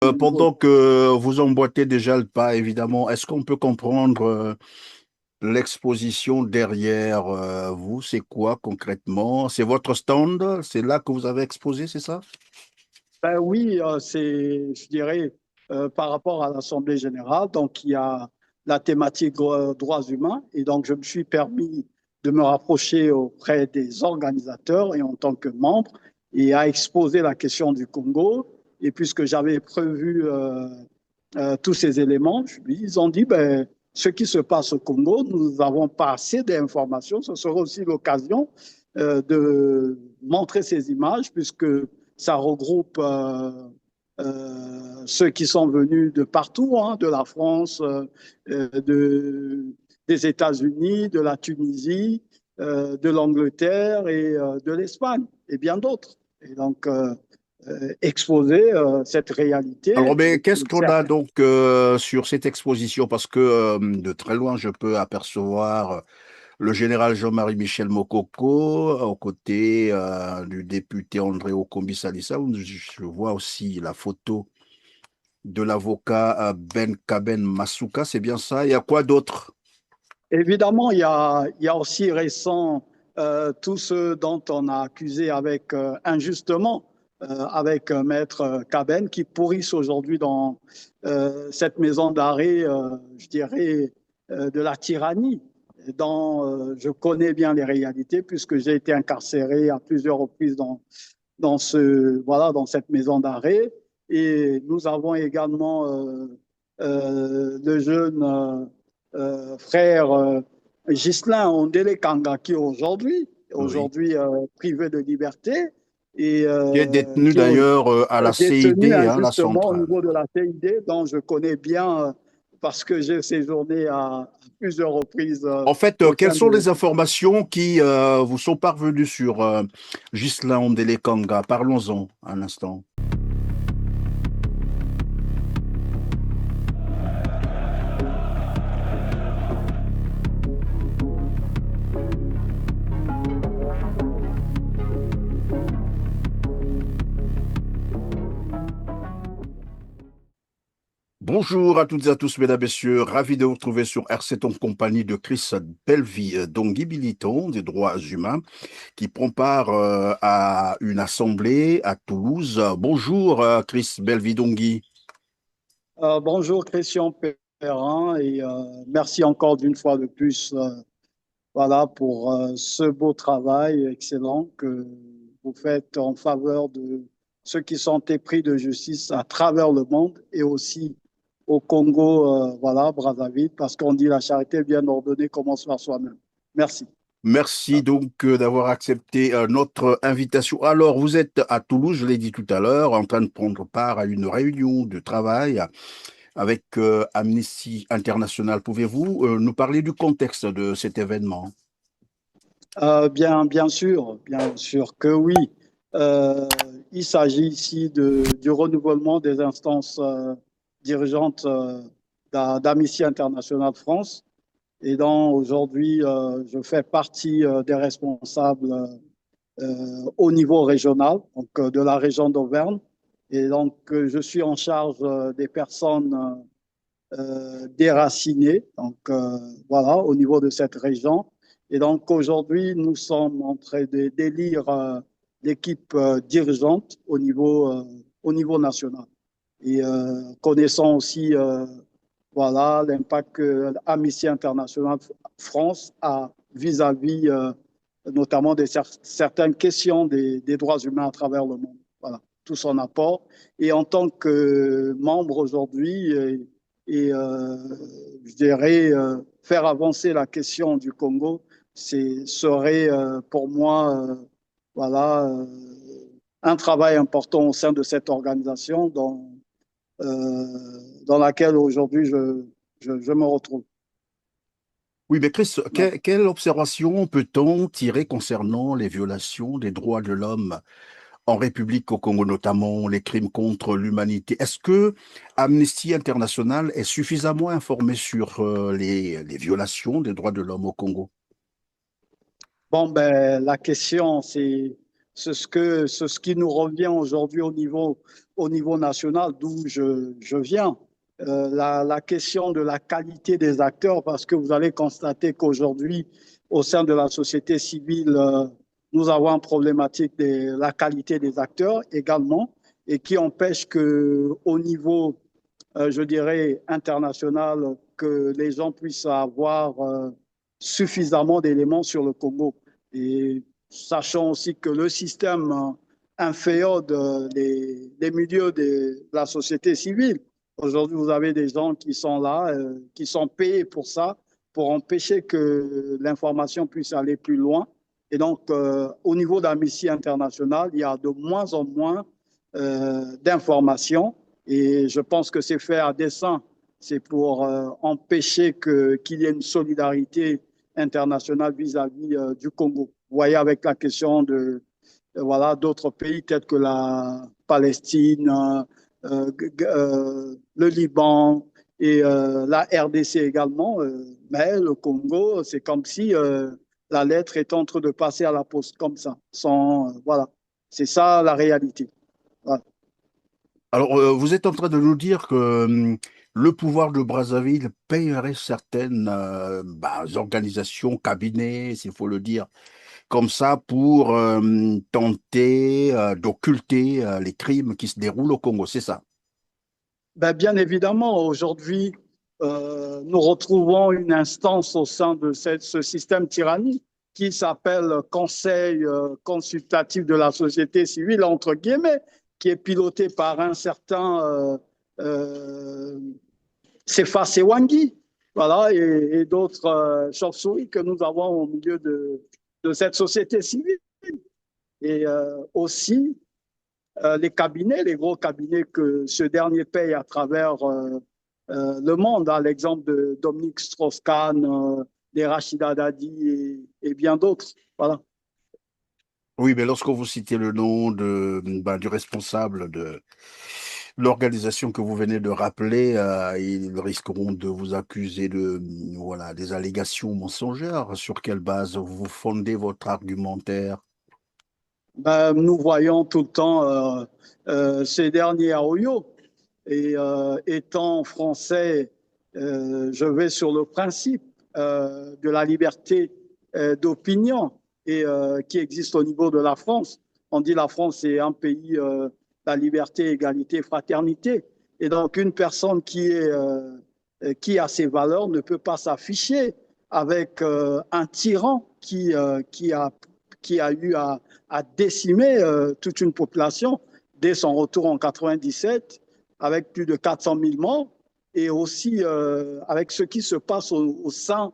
au niveau. Pendant que vous emboîtez déjà le pas, évidemment, est-ce qu'on peut comprendre l'exposition derrière vous? C'est quoi concrètement? C'est votre stand? C'est là que vous avez exposé, c'est ça? Ben oui, je dirais, par rapport à l'Assemblée générale, donc il y a la thématique droits humains, et donc je me suis permis de me rapprocher auprès des organisateurs et en tant que membre, et à exposer la question du Congo. Et puisque j'avais prévu tous ces éléments, ils ont dit, ben, ce qui se passe au Congo, nous n'avons pas assez d'informations. Ce sera aussi l'occasion de montrer ces images, puisque ça regroupe ceux qui sont venus de partout, hein, de la France, des États-Unis, de la Tunisie, de l'Angleterre et de l'Espagne, et bien d'autres. Et donc, exposer cette réalité. Alors, mais qu'est-ce qu'on a donc sur cette exposition? Parce que de très loin, je peux apercevoir le général Jean-Marie Michel Mokoko aux côtés du député André Okombi Salissa. Je vois aussi la photo de l'avocat Ben Kaben Masuka, c'est bien ça? Il y a quoi d'autre? Évidemment, il y a aussi récent tous ceux dont on a accusé avec injustement, avec Maître Kaben, qui pourrissent aujourd'hui dans cette maison d'arrêt, je dirais, de la tyrannie, dont je connais bien les réalités, puisque j'ai été incarcéré à plusieurs reprises voilà, dans cette maison d'arrêt. Et nous avons également le jeune frère Ghislain Ondele Kanga qui Oui. aujourd'hui privé de liberté et Qui est détenu qui est d'ailleurs à la détenu CID, hein, la injustement au centrale. niveau de la CID, dont je connais bien parce que j'ai séjourné à plusieurs reprises En fait, au quelles sein sont de. les informations qui vous sont parvenues sur Ghislain Ondele Kanga? Parlons-en un instant. Bonjour à toutes et à tous, mesdames, messieurs. Ravi de vous retrouver sur RC en compagnie de Chris Belvy Dongui, militant des droits humains, qui prend part à une assemblée à Toulouse. Bonjour, Chris Belvy Dongui. Bonjour Christian Perrin et merci encore d'une fois de plus voilà, pour ce beau travail excellent que vous faites en faveur de ceux qui sont épris de justice à travers le monde et aussi au Congo, voilà, Brazzaville, parce qu'on dit la charité bien ordonnée commence par soi-même. Merci. Merci donc d'avoir accepté notre invitation. Alors, vous êtes à Toulouse, je l'ai dit tout à l'heure, en train de prendre part à une réunion de travail avec Amnesty International. Pouvez-vous nous parler du contexte de cet événement? Bien sûr que oui. Il s'agit ici du renouvellement des instances dirigeantes d'Amnesty International France. Et donc aujourd'hui, je fais partie des responsables au niveau régional, donc de la région d'Auvergne. Et donc, je suis en charge des personnes déracinées, donc voilà, au niveau de cette région. Et donc aujourd'hui, nous sommes en train d'élire l'équipe dirigeante au niveau national. Et connaissant aussi voilà, l'impact que Amnesty International France a vis-à-vis notamment de certaines questions des droits humains à travers le monde. Voilà, tout son apport. Et en tant que membre aujourd'hui, je dirais, faire avancer la question du Congo, serait pour moi voilà, un travail important au sein de cette organisation dans laquelle aujourd'hui je me retrouve. Oui, mais Chris, Ouais. quelle observation peut-on tirer concernant les violations des droits de l'homme en République au Congo, notamment les crimes contre l'humanité? Est-ce que Amnesty International est suffisamment informé sur les violations des droits de l'homme au Congo? Bon, ben, la question, c'est ce qui nous revient aujourd'hui au niveau national, d'où je viens. La question de la qualité des acteurs, parce que vous allez constater qu'aujourd'hui, au sein de la société civile, nous avons une problématique de la qualité des acteurs également, et qui empêche qu'au niveau, je dirais, international, que les gens puissent avoir suffisamment d'éléments sur le Congo. Et sachant aussi que le système inféode les milieux de la société civile. Aujourd'hui, vous avez des gens qui sont là, qui sont payés pour ça, pour empêcher que l'information puisse aller plus loin. Et donc, au niveau d'Amnesty International, il y a de moins en moins d'informations. Et je pense que c'est fait à dessein. C'est pour empêcher qu'il y ait une solidarité internationale vis-à-vis du Congo. Vous voyez, avec la question de voilà, d'autres pays tels que la Palestine, le Liban et la RDC également. Mais le Congo, c'est comme si la lettre est en train de passer à la poste comme ça. Sans, voilà, c'est ça la réalité. Voilà. Alors, vous êtes en train de nous dire que le pouvoir de Brazzaville payerait certaines organisations, cabinets, s'il faut le dire, comme ça, pour tenter d'occulter les crimes qui se déroulent au Congo, c'est ça? Ben, bien évidemment, aujourd'hui, nous retrouvons une instance au sein de ce système tyrannique qui s'appelle Conseil consultatif de la société civile, entre guillemets, qui est piloté par un certain Sefa Sewangui, voilà, et d'autres chauves-souris que nous avons au milieu de cette société civile. Et aussi, les cabinets, les gros cabinets que ce dernier paye à travers le monde, hein, l'exemple de Dominique Strauss-Kahn, des Rachida Dadi et bien d'autres. Voilà. Oui, mais lorsque vous citez le nom du responsable de l'organisation que vous venez de rappeler, ils risqueront de vous accuser de voilà, des allégations mensongères. Sur quelle base vous fondez votre argumentaire? Ben, nous voyons tout le temps ces derniers à Oyo. Et étant français, je vais sur le principe de la liberté d'opinion et qui existe au niveau de la France. On dit la France est un pays la liberté, égalité, fraternité. Et donc une personne qui a ces valeurs ne peut pas s'afficher avec un tyran qui a eu à décimer toute une population dès son retour en 97 avec plus de 400 000 morts, et aussi avec ce qui se passe au sein,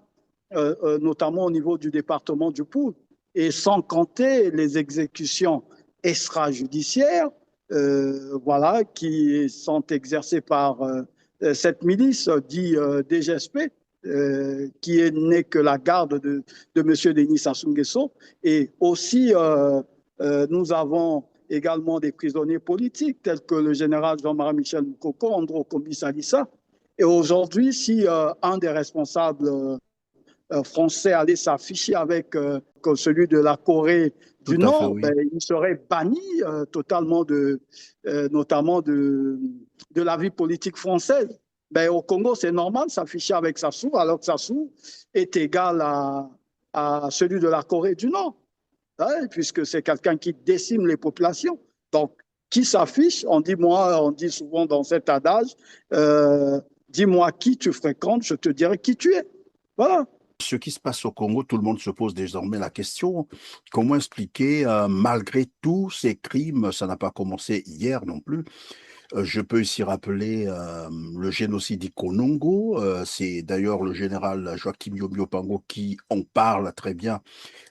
notamment au niveau du département du Poul, et sans compter les exécutions extrajudiciaires voilà, qui sont exercées par cette milice dit DGSP, qui est née que la garde de M. Denis Sassou Nguesso. Et aussi, nous avons également des prisonniers politiques tels que le général Jean-Marie Michel Moukoko, Andro Kombi Salissa. Et aujourd'hui, si un des responsables français allait s'afficher avec celui de la Corée du Tout à fait, Nord, oui. ben, il serait banni totalement notamment de la vie politique française. Ben, au Congo, c'est normal de s'afficher avec Sassou, alors que Sassou est égal à celui de la Corée du Nord, hein, puisque c'est quelqu'un qui décime les populations. Donc, qui s'affiche, on dit souvent dans cet adage, dis-moi qui tu fréquentes, je te dirai qui tu es. Voilà. Ce qui se passe au Congo, tout le monde se pose désormais la question, comment expliquer, malgré tous ces crimes, ça n'a pas commencé hier non plus. Je peux ici rappeler le génocide du Konongo. C'est d'ailleurs le général Joachim Yomio-Pango qui en parle très bien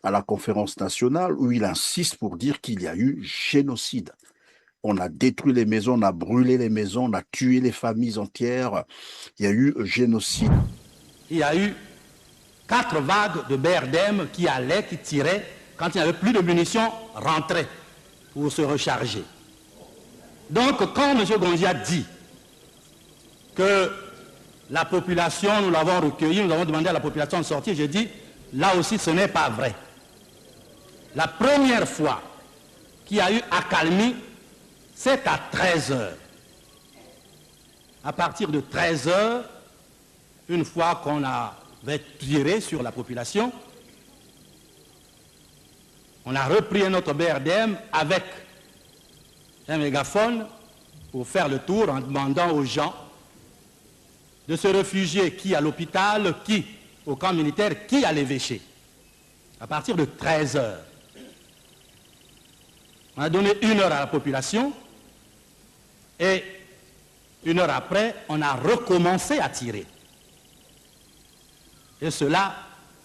à la conférence nationale, où il insiste pour dire qu'il y a eu génocide. On a détruit les maisons, on a brûlé les maisons, on a tué les familles entières. Il y a eu génocide. Il y a eu 4 vagues de BRDM qui allaient, qui tiraient, quand il n'y avait plus de munitions, rentraient pour se recharger. Donc, quand M. Gongia dit que la population, nous l'avons recueilli, nous avons demandé à la population de sortir, j'ai dit, là aussi, ce n'est pas vrai. La première fois qui a eu accalmie, c'est à 13 heures. À partir de 13 heures, une fois qu'on avait tiré sur la population, on a repris un autre BRDM avec un mégaphone pour faire le tour en demandant aux gens de se réfugier, qui à l'hôpital, qui au camp militaire, qui à l'évêché. À partir de 13 heures. On a donné 1 heure à la population et 1 heure après, on a recommencé à tirer. Et cela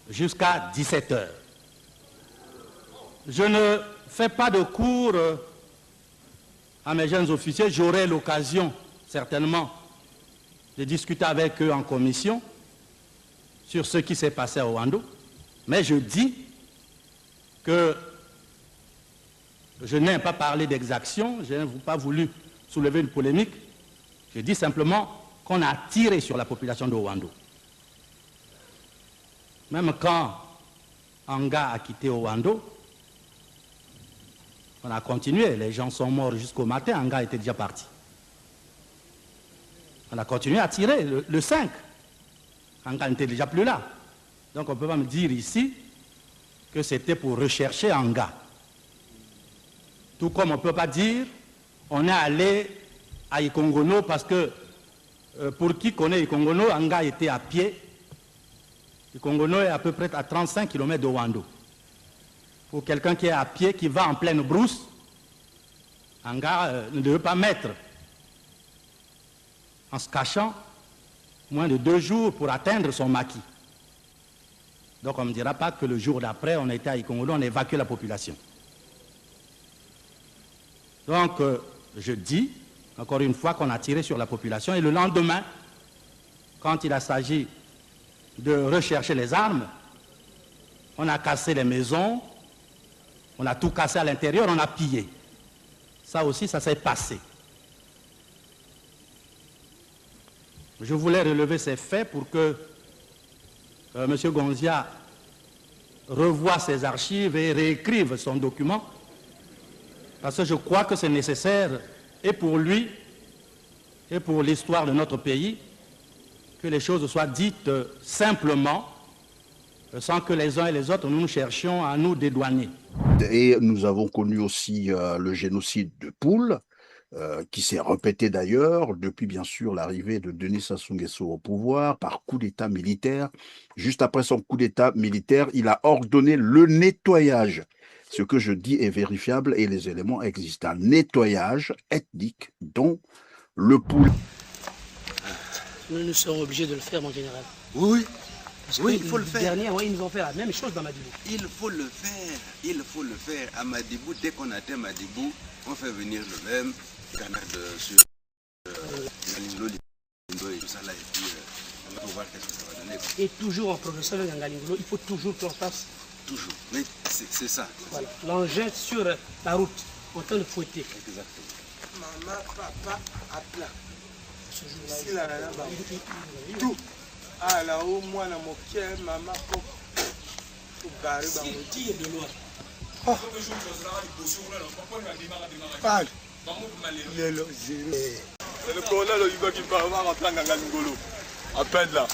jusqu'à 17 heures. Je ne fais pas de cours à mes jeunes officiers. J'aurai l'occasion, certainement, de discuter avec eux en commission sur ce qui s'est passé à Ouando. Mais je dis que je n'ai pas parlé d'exaction, je n'ai pas voulu soulever une polémique. Je dis simplement qu'on a tiré sur la population de Ouando. Même quand Anga a quitté Ouando, on a continué. Les gens sont morts jusqu'au matin, Anga était déjà parti. On a continué à tirer le 5. Anga n'était déjà plus là. Donc on ne peut pas me dire ici que c'était pour rechercher Anga. Tout comme on ne peut pas dire on est allé à Ikongono parce que pour qui connaît Ikongono, Anga était à pied. Ikongono est à peu près à 35 km de Ouando. Pour quelqu'un qui est à pied, qui va en pleine brousse, Anga ne devait pas mettre en se cachant moins de 2 jours pour atteindre son maquis. Donc on ne me dira pas que le jour d'après, on a été à Ikongono, on a évacué la population. Donc je dis, encore une fois, qu'on a tiré sur la population et le lendemain, quand il a s'agi de rechercher les armes, on a cassé les maisons, on a tout cassé à l'intérieur, on a pillé. Ça aussi, ça s'est passé. Je voulais relever ces faits pour que M. Gonzia revoie ses archives et réécrive son document, parce que je crois que c'est nécessaire, et pour lui, et pour l'histoire de notre pays, que les choses soient dites simplement, sans que les uns et les autres, nous cherchions à nous dédouaner. Et nous avons connu aussi le génocide de Poul, qui s'est répété d'ailleurs depuis bien sûr l'arrivée de Denis Sassou Nguesso au pouvoir par coup d'État militaire. Juste après son coup d'État militaire, il a ordonné le nettoyage. Ce que je dis est vérifiable et les éléments existent. Un nettoyage ethnique dont le Poul. Nous serons obligés de le faire, mon général. Oui, Parce oui, que il faut le faire. Dernier, ils nous ont fait la même chose dans Madibou. Il faut le faire, il faut le faire. À Madibou, dès qu'on atteint Madibou, on fait venir le même canard sur Lindo et tout ça là, et puis on va voir qu'est-ce que ça va donner. Et toujours en progressant le Ngangalingolo, il faut toujours qu'on fasse. Toujours, mais c'est ça. Voilà, l'engin sur la route, en train de fouetter. Exactement. Maman, papa, à plat. Si la nana, tout. Ah là-haut, moi, dans mon cœur, maman, pour barrer. Il tire de loin. Parle. C'est le colonel Oyiba qui va rentrer à Ngangalingolo. À peine là.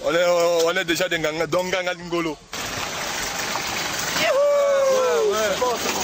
On est déjà dans Ngangalingolo. C'est bon, c'est bon.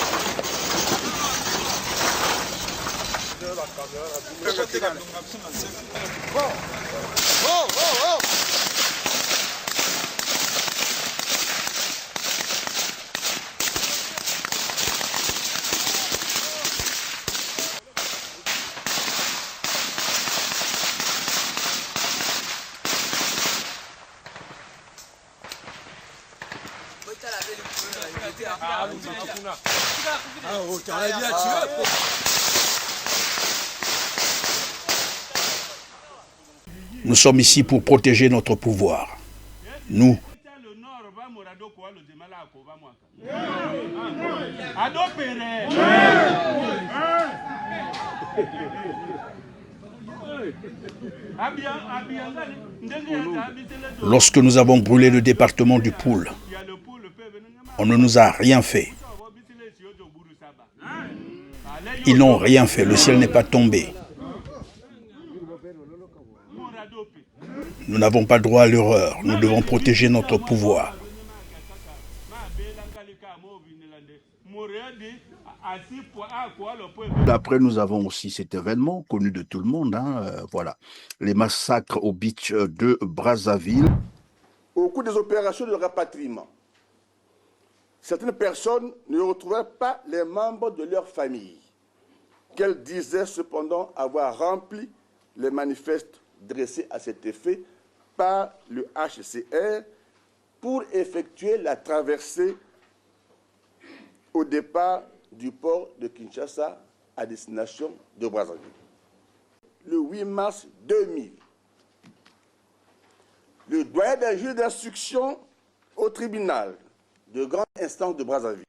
Nous sommes ici pour protéger notre pouvoir. Nous. Lorsque nous avons brûlé le département du Poul, on ne nous a rien fait. Ils n'ont rien fait, le ciel n'est pas tombé. Nous n'avons pas droit à l'erreur, nous devons protéger notre pouvoir. Après, nous avons aussi cet événement connu de tout le monde, voilà, les massacres au beach de Brazzaville. Au cours des opérations de rapatriement, certaines personnes ne retrouvaient pas les membres de leur famille, qu'elles disaient cependant avoir rempli les manifestes dressés à cet effet par le HCR pour effectuer la traversée au départ du port de Kinshasa à destination de Brazzaville. Le 8 mars 2000, le doyen d'un juge d'instruction au tribunal de grande instance de Brazzaville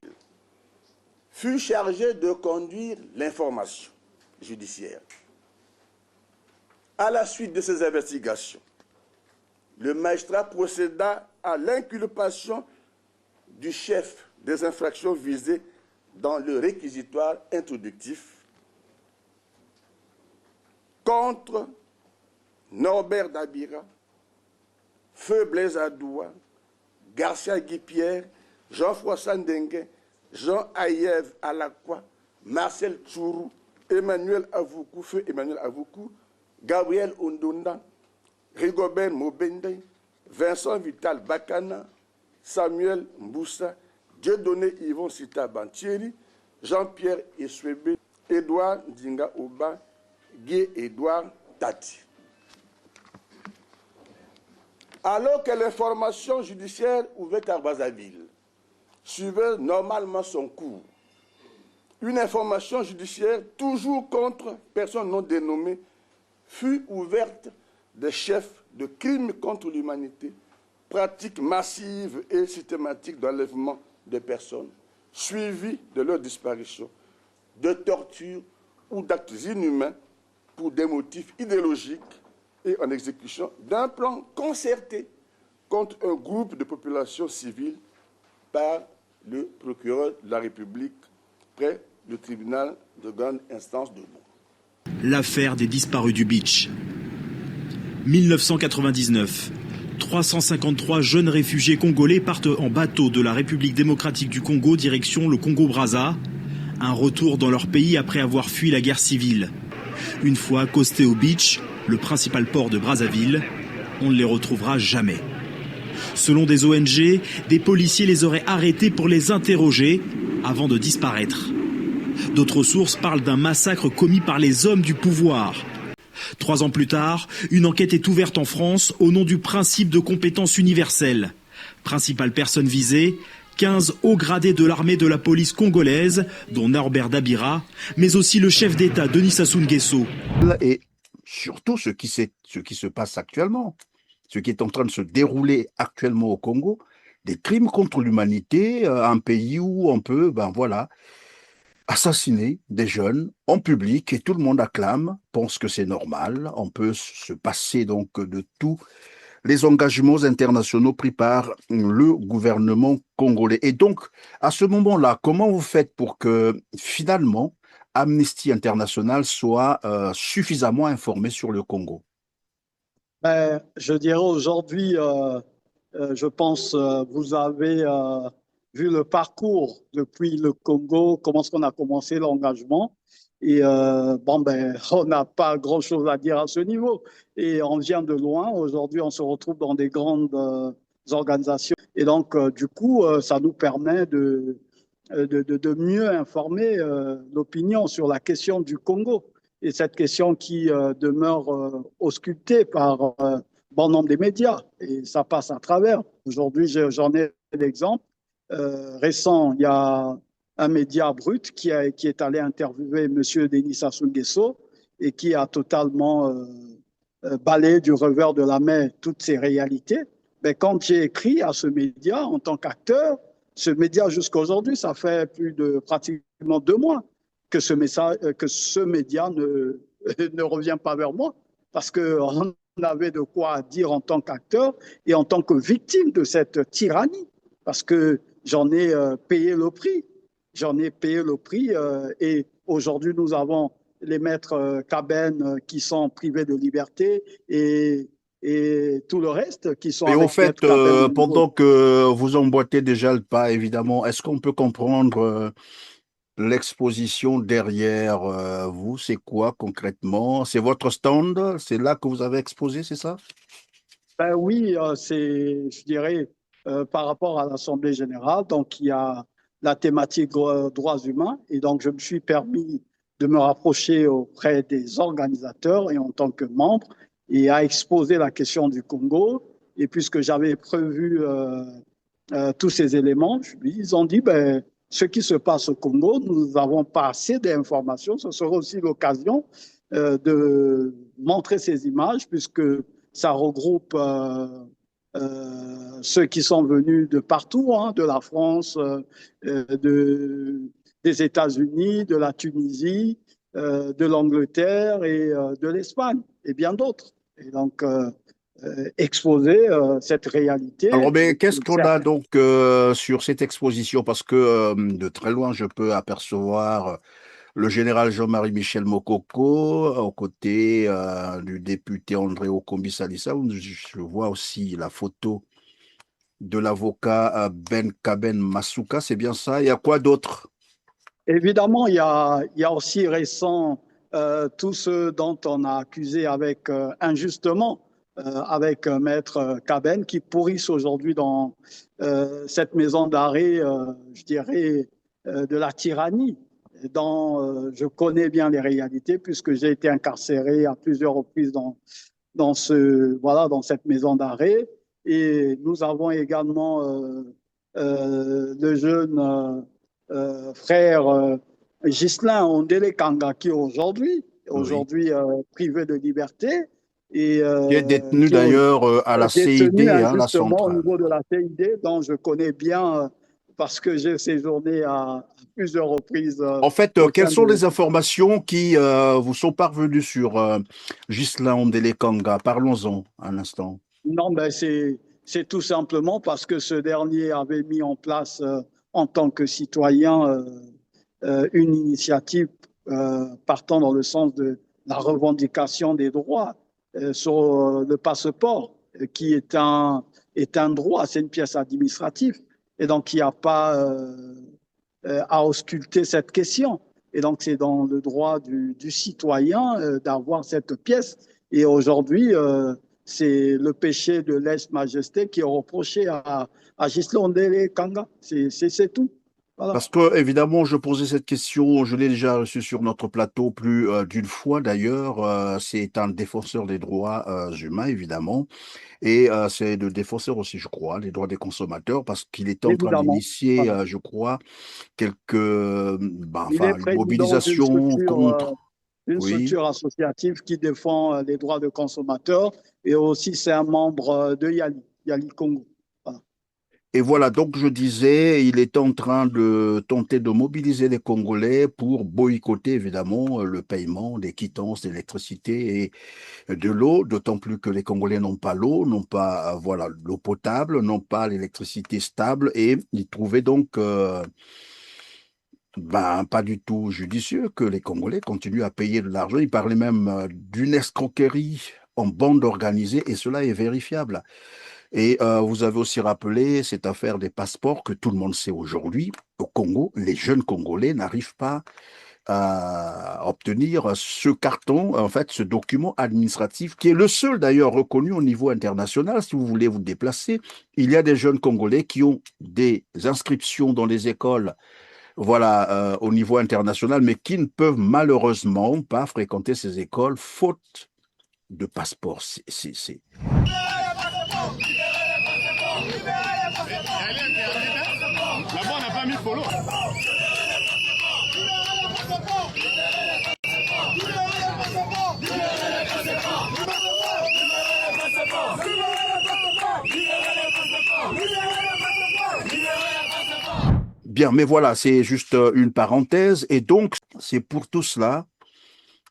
fut chargé de conduire l'information judiciaire. À la suite de ces investigations, le magistrat procéda à l'inculpation du chef des infractions visées dans le réquisitoire introductif contre Norbert Dabira, Feu Blaise Adoua, Garcia Guy-Pierre, Jean-François Ndengue, Jean Ayev Alakwa, Marcel Tchourou, Emmanuel Avoukou, Feu Emmanuel Avoukou, Gabriel Ondonda, Rigobert Mobende, Vincent Vital Bakana, Samuel Mboussa, Dieudonné Yvon Sita Bantieri, Jean-Pierre Eswebe, Edouard Dinga Oba, Guy Edouard Tati. Alors que l'information judiciaire ouverte à Brazzaville suivait normalement son cours, une information judiciaire toujours contre personne non dénommée fut ouverte des chefs de crimes contre l'humanité, pratiques massives et systématiques d'enlèvement de personnes, suivies de leur disparition, de torture ou d'actes inhumains pour des motifs idéologiques et en exécution d'un plan concerté contre un groupe de population civile par le procureur de la République près du tribunal de grande instance de Bourg. L'affaire des disparus du beach. 1999. 353 jeunes réfugiés congolais partent en bateau de la République démocratique du Congo direction le Congo-Brazza. Un retour dans leur pays après avoir fui la guerre civile. Une fois accostés au beach, le principal port de Brazzaville, on ne les retrouvera jamais. Selon des ONG, des policiers les auraient arrêtés pour les interroger avant de disparaître. D'autres sources parlent d'un massacre commis par les hommes du pouvoir. 3 ans plus tard, une enquête est ouverte en France au nom du principe de compétence universelle. Principale personne visée, 15 hauts gradés de l'armée de la police congolaise, dont Norbert Dabira, mais aussi le chef d'État Denis Sassou Nguesso. Et surtout ce qui se passe actuellement, ce qui est en train de se dérouler actuellement au Congo, des crimes contre l'humanité, un pays où on peut, assassiner des jeunes en public et tout le monde acclame, pense que c'est normal. On peut se passer donc de tous les engagements internationaux pris par le gouvernement congolais. Et donc, à ce moment-là, comment vous faites pour que finalement Amnesty International soit suffisamment informé sur le Congo? Je dirais aujourd'hui, je pense, vous avez vu le parcours depuis le Congo, comment est-ce qu'on a commencé l'engagement. Et on n'a pas grand-chose à dire à ce niveau. Et on vient de loin. Aujourd'hui, on se retrouve dans des grandes organisations. Et donc, du coup, ça nous permet de mieux informer l'opinion sur la question du Congo. Et cette question qui demeure auscultée par bon nombre des médias. Et ça passe à travers. Aujourd'hui, j'en ai l'exemple récent. Il y a un média brut qui est allé interviewer M. Denis Sassou Nguesso et qui a totalement balayé du revers de la main toutes ces réalités. Mais quand j'ai écrit à ce média en tant qu'acteur, ce média jusqu'à aujourd'hui, ça fait plus de pratiquement 2 mois que ce média ne revient pas vers moi parce qu'on avait de quoi dire en tant qu'acteur et en tant que victime de cette tyrannie parce que j'en ai payé le prix. J'en ai payé le prix et aujourd'hui, nous avons les maîtres Kaben qui sont privés de liberté et tout le reste qui sont Et au avec fait, maître Kaben. pendant que vous emboîtez déjà le pas, évidemment, est-ce qu'on peut comprendre l'exposition derrière vous? C'est quoi concrètement? C'est votre stand? C'est là que vous avez exposé, c'est ça? Ben oui, je dirais, par rapport à l'Assemblée générale, donc il y a la thématique droits humains, et donc je me suis permis de me rapprocher auprès des organisateurs et en tant que membre, et à exposer la question du Congo. Et puisque j'avais prévu tous ces éléments, ils ont dit, ben, ce qui se passe au Congo, nous n'avons pas assez d'informations, ce sera aussi l'occasion de montrer ces images, puisque ça regroupe ceux qui sont venus de partout, hein, de la France, des États-Unis, de la Tunisie, de l'Angleterre et de l'Espagne, et bien d'autres. Et donc, exposer cette réalité. Alors, mais qu'est-ce qu'on a donc sur cette exposition? Parce que de très loin, je peux apercevoir le général Jean-Marie Michel Mokoko, aux côtés du député André Okombi Salissa. Je vois aussi la photo de l'avocat Ben Kaben Masuka, c'est bien ça? Il y a quoi d'autre? Évidemment, il y a aussi récent tous ceux dont on a accusé avec injustement avec maître Kaben qui pourrissent aujourd'hui dans cette maison d'arrêt, je dirais, de la tyrannie, dont je connais bien les réalités puisque j'ai été incarcéré à plusieurs reprises dans cette maison d'arrêt. Et nous avons également le jeune frère Ghislain Ondele Kanga qui aujourd'hui privé de liberté et qui est détenu qui est d'ailleurs à la détenu CID, hein, la injustement au centrale. niveau de la CID, dont je connais bien parce que j'ai séjourné à plusieurs reprises. En fait, Au quelles sein sont de... les informations qui vous sont parvenues sur Ghislain Ondele Kanga? Parlons-en un instant. Non, ben c'est tout simplement parce que ce dernier avait mis en place en tant que citoyen une initiative partant dans le sens de la revendication des droits sur le passeport, qui est un droit, c'est une pièce administrative. Et donc, il n'y a pas à ausculter cette question. Et donc, c'est dans le droit du citoyen d'avoir cette pièce. Et aujourd'hui, c'est le péché de lèse-majesté qui est reproché à Ghislain Ondele Kanga. C'est tout. Voilà. Parce que, évidemment, je posais cette question, je l'ai déjà reçue sur notre plateau plus d'une fois d'ailleurs. C'est un défenseur des droits humains, évidemment. Et c'est le défenseur aussi, je crois, des droits des consommateurs, parce qu'il était en train Évidemment. d'initier, Voilà. je crois, Il est une président mobilisation contre. d'une Oui. structure associative qui défend les droits de consommateurs et aussi c'est un membre de Yali Congo. Voilà. Et voilà, donc je disais, il est en train de tenter de mobiliser les Congolais pour boycotter évidemment le paiement des quittances d'électricité et de l'eau, d'autant plus que les Congolais n'ont pas l'eau, n'ont pas voilà, l'eau potable, n'ont pas l'électricité stable et ils trouvaient donc pas du tout judicieux que les Congolais continuent à payer de l'argent. Ils parlaient même d'une escroquerie en bande organisée et cela est vérifiable. Et vous avez aussi rappelé cette affaire des passeports que tout le monde sait aujourd'hui. Au Congo, les jeunes Congolais n'arrivent pas à obtenir ce carton, en fait, ce document administratif, qui est le seul d'ailleurs reconnu au niveau international. Si vous voulez vous déplacer, il y a des jeunes Congolais qui ont des inscriptions dans les écoles, voilà, au niveau international, mais qui ne peuvent malheureusement pas fréquenter ces écoles faute de passeport. Là-bas, on n'a pas mis follow. Bien, mais voilà, c'est juste une parenthèse. Et donc, c'est pour tout cela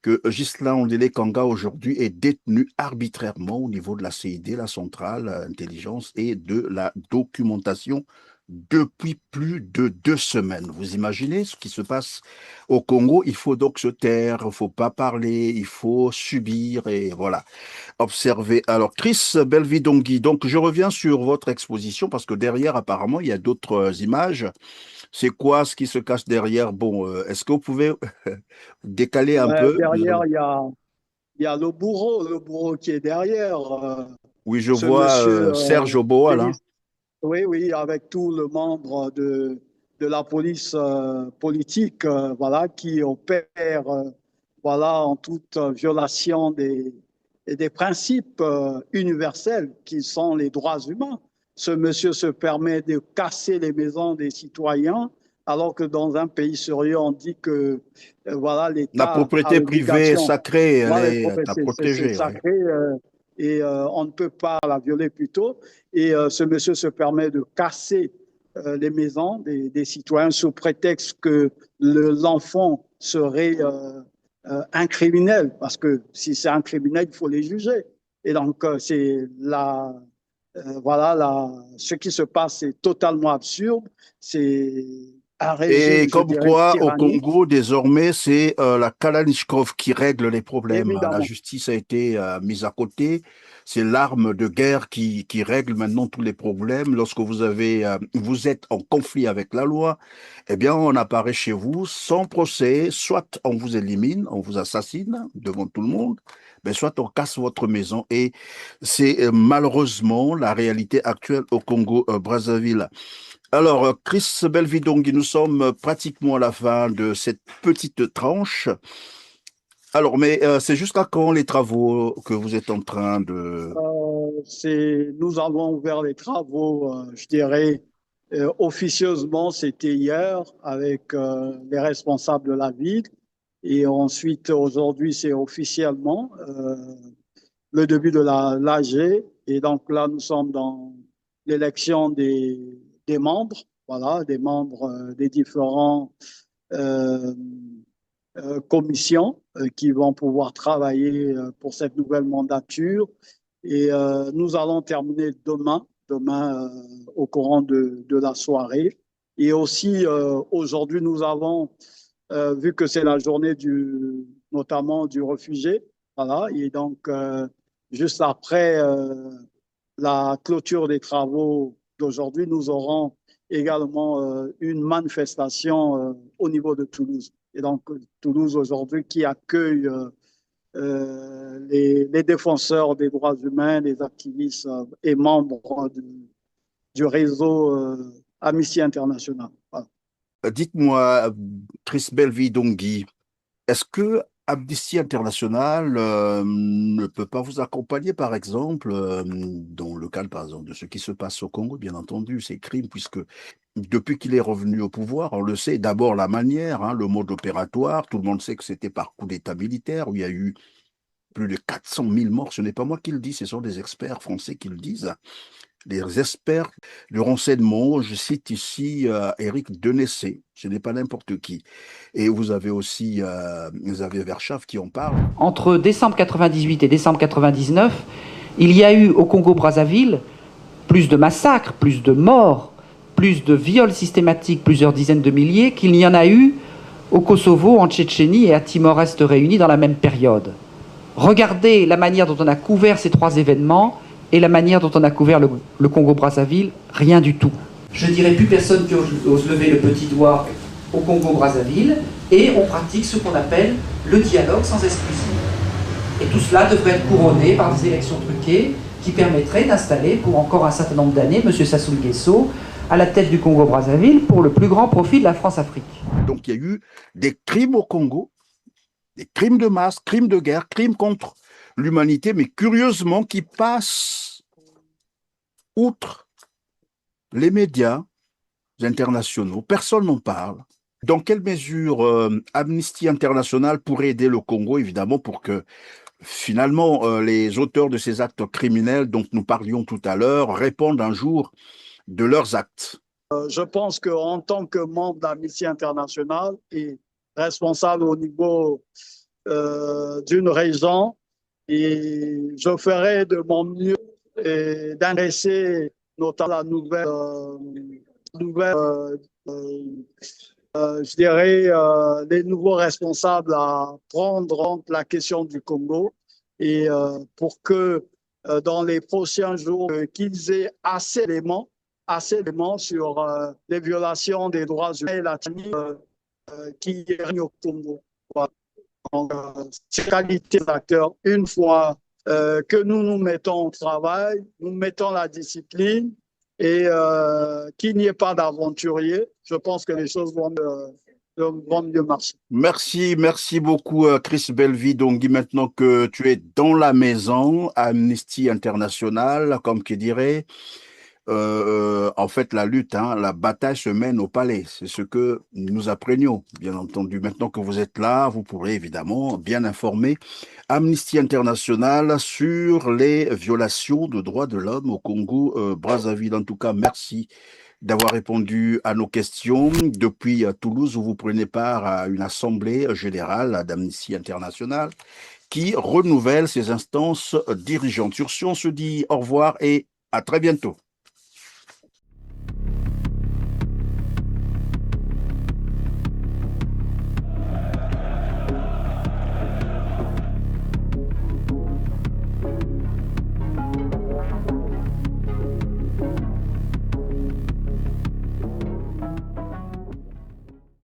que Ghislain Ondele Kanga aujourd'hui est détenu arbitrairement au niveau de la CID, la centrale intelligence et de la documentation depuis plus de 2 semaines. Vous imaginez ce qui se passe au Congo? Il faut donc se taire, il ne faut pas parler, il faut subir et voilà, observer. Alors, Chris Belvidongui, donc je reviens sur votre exposition parce que derrière, apparemment, il y a d'autres images. C'est quoi ce qui se cache derrière? Bon, est-ce que vous pouvez décaler un Ouais, peu? derrière, il y a le bourreau qui est derrière. Oui, je Ce vois monsieur Serge Oboa là. Félix, oui, oui, avec tout le membre de la police politique, voilà, qui opère, voilà, en toute violation des principes universels qui sont les droits humains. Ce monsieur se permet de casser les maisons des citoyens, alors que dans un pays sérieux, on dit que voilà, La l'État a propriété privée est l'obligation, sacrée, elle voilà, est à c'est protéger. Ouais. sacré et on ne peut pas la violer plutôt. Et ce monsieur se permet de casser les maisons des citoyens sous prétexte que l'enfant serait un criminel, parce que si c'est un criminel, il faut les juger. Et donc, c'est voilà, ce qui se passe est totalement absurde. C'est un Et régime, je comme dirais, quoi, au tyrannique, Congo, désormais, c'est la Kalachnikov qui règle les problèmes. La évidemment. justice a été mise à côté. C'est l'arme de guerre qui règle maintenant tous les problèmes. Lorsque vous êtes en conflit avec la loi, eh bien, on apparaît chez vous sans procès. Soit on vous élimine, on vous assassine devant tout le monde, mais soit on casse votre maison. Et c'est malheureusement la réalité actuelle au Congo, Brazzaville. Alors, Chris Belvidongui, nous sommes pratiquement à la fin de cette petite tranche. Alors, mais c'est jusqu'à quand les travaux que vous êtes en train de... Nous avons ouvert les travaux, je dirais, officieusement, c'était hier avec les responsables de la ville. Et ensuite, aujourd'hui, c'est officiellement le début de l'AG. Et donc là, nous sommes dans l'élection des membres, voilà, des membres des différents euh, commissions qui vont pouvoir travailler pour cette nouvelle mandature. Et nous allons terminer demain au courant de la soirée. Et aussi, aujourd'hui, nous avons, vu que c'est la journée notamment du réfugié, voilà, et donc, juste après la clôture des travaux d'aujourd'hui, nous aurons également une manifestation au niveau de Toulouse. Et donc, Toulouse aujourd'hui qui accueille les défenseurs des droits humains, les activistes et membres du réseau Amnesty International. Voilà. Dites-moi, Chris Belvidongui, est-ce que Amnesty International ne peut pas vous accompagner, par exemple, dans le cadre, par exemple, de ce qui se passe au Congo, bien entendu, ces crimes, puisque depuis qu'il est revenu au pouvoir, on le sait, d'abord la manière, hein, le mode opératoire, tout le monde sait que c'était par coup d'État militaire, où il y a eu plus de 400 000 morts. Ce n'est pas moi qui le dis, ce sont des experts français qui le disent. Les experts du renseignement, je cite ici Éric Denessé, ce n'est pas n'importe qui. Et vous avez aussi Xavier Verschaff qui en parle. Entre décembre 98 et décembre 99, il y a eu au Congo-Brazzaville plus de massacres, plus de morts, plus de viols systématiques, plusieurs dizaines de milliers, qu'il n'y en a eu au Kosovo, en Tchétchénie et à Timor-Est réunis dans la même période. Regardez la manière dont on a couvert ces trois événements et la manière dont on a couvert le Congo-Brazzaville, rien du tout. Je dirais plus personne qui ose lever le petit doigt au Congo-Brazzaville, et on pratique ce qu'on appelle le dialogue sans exclusion. Et tout cela devrait être couronné par des élections truquées qui permettraient d'installer pour encore un certain nombre d'années M. Sassou Nguesso à la tête du Congo-Brazzaville pour le plus grand profit de la France-Afrique. Donc il y a eu des crimes au Congo, des crimes de masse, crimes de guerre, crimes contre l'humanité, mais curieusement qui passent outre les médias internationaux. Personne n'en parle. Dans quelle mesure Amnesty International pourrait aider le Congo, évidemment, pour que finalement les auteurs de ces actes criminels dont nous parlions tout à l'heure répondent un jour de leurs actes? Je pense qu'en tant que membre d'Amnesty International et responsable au niveau d'une région, et je ferai de mon mieux d'adresser notamment la nouvelle nouvelle, je dirais, les nouveaux responsables à prendre la question du Congo et pour que dans les prochains jours, qu'ils aient assez d'éléments sur les violations des droits humains et la tyrannie qui règne au Congo. Voilà. Donc, c'est qualité d'acteur. Une fois que nous nous mettons au travail, nous mettons la discipline et qu'il n'y ait pas d'aventurier, je pense que les choses vont mieux marcher. Merci beaucoup, Chris Belvi-Dongui. Maintenant que tu es dans la maison, Amnesty International, comme qui dirait, en fait, la lutte, la bataille se mène au palais. C'est ce que nous apprenions, bien entendu. Maintenant que vous êtes là, vous pourrez évidemment bien informer Amnesty International sur les violations de droits de l'homme au Congo, Brazzaville. En tout cas, merci d'avoir répondu à nos questions. Depuis Toulouse, où vous prenez part à une assemblée générale d'Amnesty International qui renouvelle ses instances dirigeantes. Sur ce, on se dit au revoir et à très bientôt.